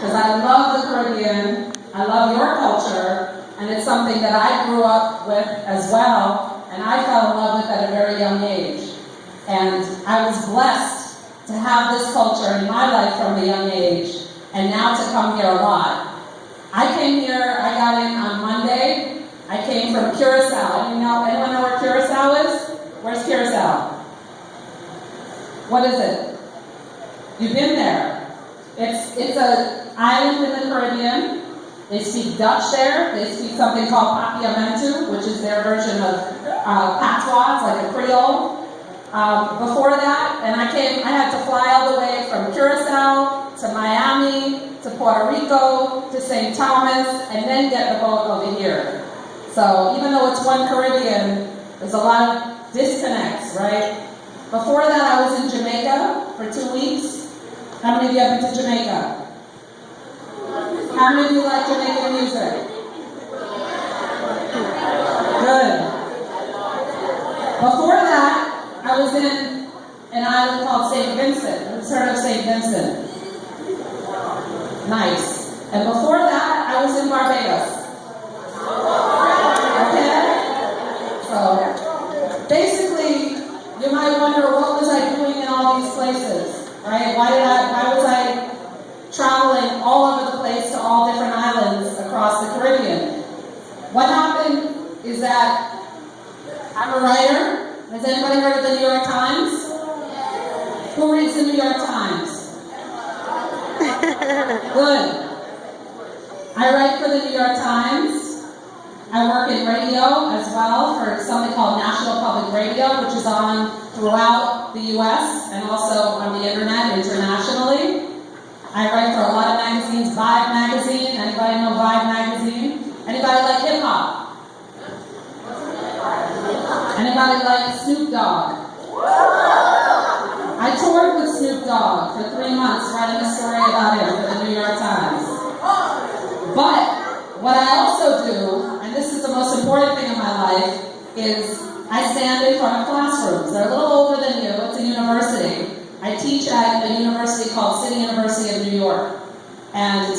because I love the Caribbean, I love your culture, and it's something that I grew up with as well, and I fell in love with at a very young age. And I was blessed to have this culture in my life from a young age, and now to come here a lot. I came here, I got in on Monday. I came from Curacao. Anyone know where Curacao is? Where's Curacao? What is it? You've been there. It's an island in the Caribbean. They speak Dutch there. They speak something called Papiamentu, which is their version of patois, it's like a Creole. Before that, and I had to fly all the way from Curacao to Miami to Puerto Rico to St. Thomas, and then get the boat over here. So even though it's one Caribbean, there's a lot of disconnects, right? Before that, I was in Jamaica for 2 weeks. How many of you have been to Jamaica? How many of you like Jamaican music? Good. Before that, I was in an island called St. Vincent. Who's heard of St. Vincent? Nice. And before that, I was in Barbados. Okay? So, basically, you might wonder, what was I doing in all these places? Right? Why was I traveling all over the place to all different islands across the Caribbean? What happened is that I'm a writer. Has anybody heard of the New York Times? Who reads the New York Times? Good. I write for the New York Times. I work in radio as well for something called National Public Radio, which is on throughout the U.S. and also on the internet internationally. I write for a lot of magazines. Vibe magazine. Anybody know Vibe magazine? Anybody like hip hop? Anybody like Snoop Dogg? I toured with Snoop Dogg for 3 months writing a story about him for the New York Times. But what I also do, and this is the most important thing in my life, is I stand in front of classrooms. They're a little older than you. It's a university. I teach at a university called City University of New York. And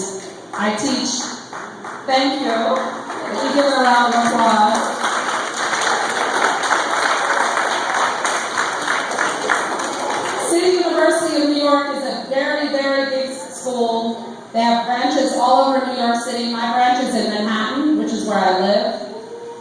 I teach, thank you. If you give it a round of applause. City University of New York is a very, very big school. They have branches all over New York City. My branch is in Manhattan, which is where I live.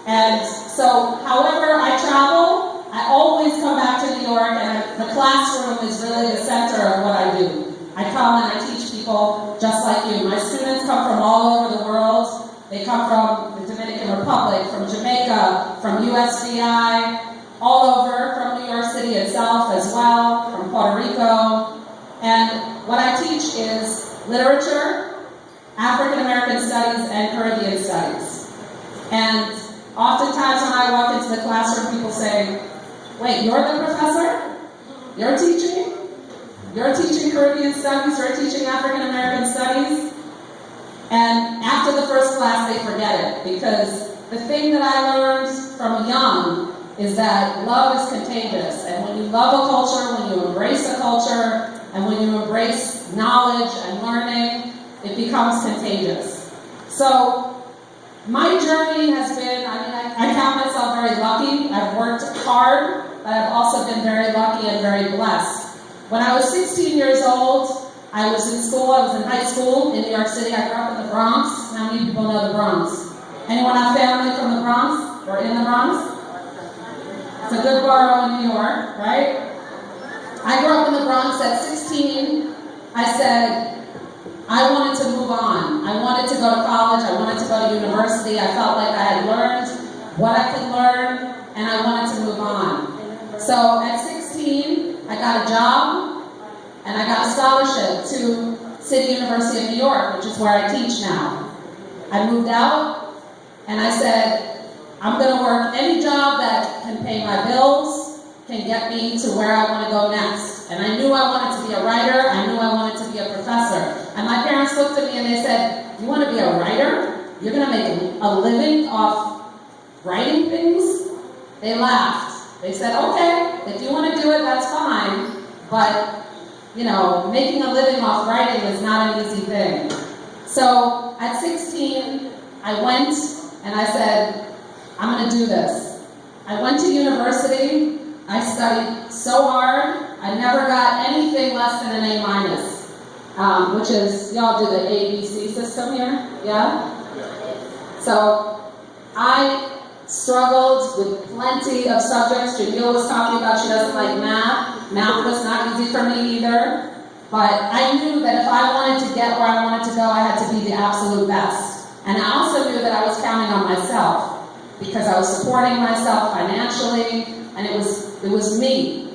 And so, however I travel, I always come back to New York, and the classroom is really the center of what I do. I come and I teach people just like you. My students come from all over the world. They come from the Dominican Republic, from Jamaica, from USVI, all over, from New York City itself as well, from Puerto Rico. And what I teach is literature, African American studies, and Caribbean studies. And oftentimes when I walk into the classroom, people say, wait, you're the professor? You're teaching? You're teaching Caribbean studies? You're teaching African American studies? And after the first class, they forget it, because the thing that I learned from young is that love is contagious. And when you love a culture, when you embrace a culture, and when you embrace knowledge and learning, it becomes contagious. So my journey has been, I count myself very lucky. I've worked hard, but I've also been very lucky and very blessed. When I was 16 years old, I was in school. I was in high school in New York City. I grew up in the Bronx. How many people know the Bronx? Anyone have family from the Bronx or in the Bronx? It's a good borough in New York, right? I grew up in the Bronx at 16. I said, I wanted to move on. I wanted to go to college. I wanted to go to university. I felt like I had learned what I could learn, and I wanted to move on. So at 16, I got a job, and I got a scholarship to City University of New York, which is where I teach now. I moved out, and I said, I'm going to work any job that can pay my bills, can get me to where I want to go next. And I knew I wanted to be a writer. I knew I wanted to be a professor. And my parents looked at me and they said, you want to be a writer? You're going to make a living off writing things? They laughed. They said, okay, if you want to do it, that's fine. But, you know, making a living off writing is not an easy thing. So at 16, I went and I said, I'm going to do this. I went to university. I studied so hard. I never got anything less than an A minus, which is, y'all do the ABC system here? Yeah? So I struggled with plenty of subjects. Jamil was talking about she doesn't like math. Math was not easy for me either. But I knew that if I wanted to get where I wanted to go, I had to be the absolute best. And I also knew that I was counting on myself because I was supporting myself financially, and it was me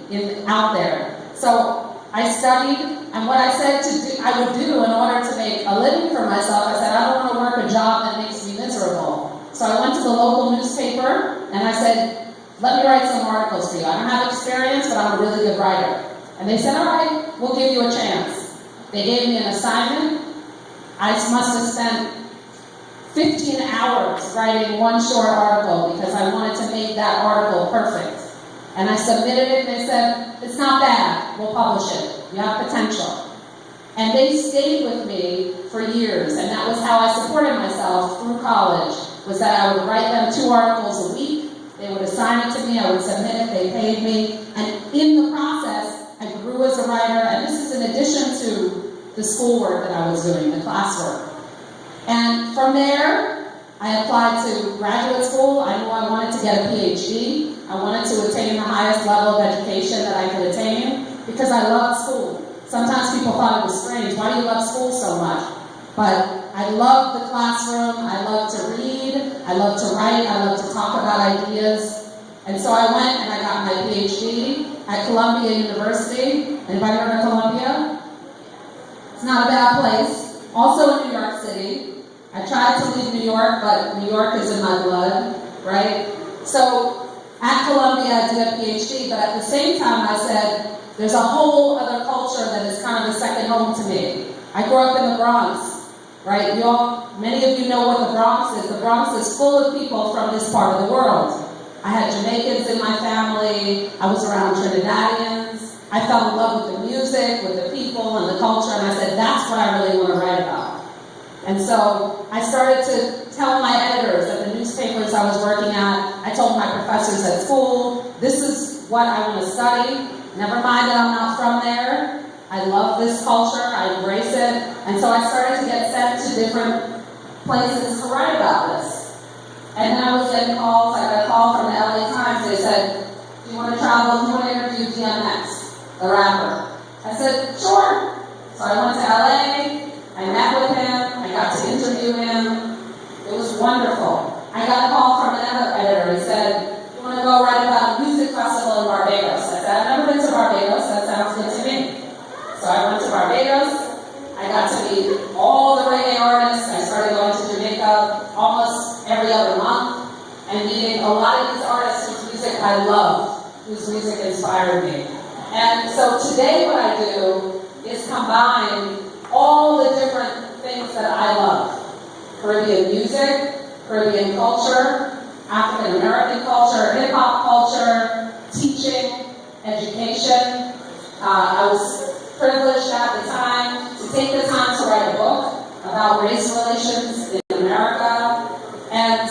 out there. So I studied, and what I said I would do in order to make a living for myself, I said, I don't want to work a job that makes me miserable. So I went to the local newspaper, and I said, let me write some articles for you. I don't have experience, but I'm a really good writer. And they said, all right, we'll give you a chance. They gave me an assignment. I must have spent 15 hours writing one short article because I wanted to make that article perfect. And I submitted it, and they said, it's not bad, we'll publish it. You have potential. And they stayed with me for years, and that was how I supported myself through college, was that I would write them 2 articles a week. They would assign it to me, I would submit it, they paid me, and in the process, I grew as a writer, and this is in addition to the schoolwork that I was doing, the classwork. And from there, I applied to graduate school. I knew I wanted to get a PhD. I wanted to attain the highest level of education that I could attain because I loved school. Sometimes people thought it was strange. Why do you love school so much? But I loved the classroom. I loved to read. I loved to write. I loved to talk about ideas. And so I went and I got my PhD at Columbia University. Anybody heard of Columbia? It's not a bad place. Also in New York City. I tried to leave New York, but New York is in my blood, right? So at Columbia, I did a PhD, but at the same time, I said, there's a whole other culture that is kind of a second home to me. I grew up in the Bronx, right? Many of you know what the Bronx is. The Bronx is full of people from this part of the world. I had Jamaicans in my family. I was around Trinidadians. I fell in love with the music, with the people, and the culture, and I said, that's what I really want to write about. And so I started to tell my editors at the newspapers I was working at, I told my professors at school, this is what I want to study. Never mind that I'm not from there. I love this culture. I embrace it. And so I started to get sent to different places to write about this. And then I was getting calls. I got a call from the LA Times. They said, do you want to travel? Do you want to interview DMX, the rapper? I said, sure. So I went to LA. I met with him. I got to interview him. It was wonderful. I got a call from another editor. He said, you want to go write about a music festival in Barbados? I said, I've never been to Barbados. That sounds good to me. So I went to Barbados. I got to meet all the reggae artists. I started going to Jamaica almost every other month and meeting a lot of these artists whose music I loved, whose music inspired me. And so today what I do is combine all the different things that I love. Caribbean music, Caribbean culture, African American culture, hip hop culture, teaching, education. I was privileged at the time to take the time to write a book about race relations in America. And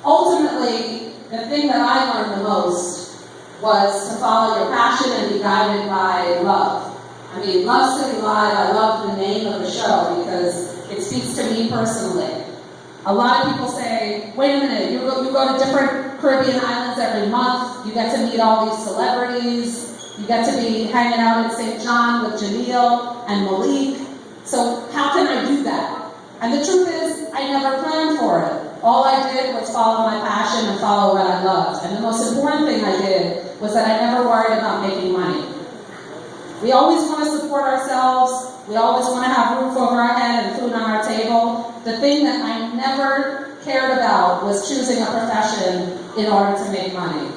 ultimately, the thing that I learned the most was to follow your passion and be guided by love. I mean, Love City Live, I love the name of the show because it speaks to me personally. A lot of people say, wait a minute, you go to different Caribbean islands every month, you get to meet all these celebrities, you get to be hanging out in St. John with Jamil and Malik. So how can I do that? And the truth is, I never planned for it. All I did was follow my passion and follow what I loved. And the most important thing I did was that I never worried about making money. We always want to support ourselves. We always want to have roof over our head and food on our table. The thing that I never cared about was choosing a profession in order to make money.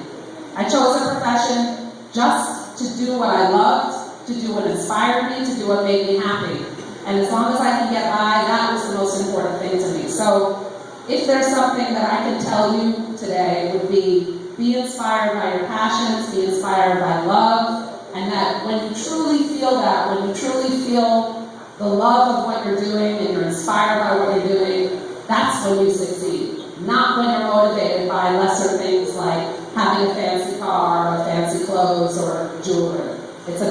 I chose a profession just to do what I loved, to do what inspired me, to do what made me happy. And as long as I can get by, that was the most important thing to me. So if there's something that I can tell you today, it would be inspired by your passions, be inspired by love, and that when you truly feel that, when you truly feel the love of what you're doing and you're inspired by what you're doing, that's when you succeed. Not when you're motivated by lesser things like having a fancy car or fancy clothes or jewelry. It's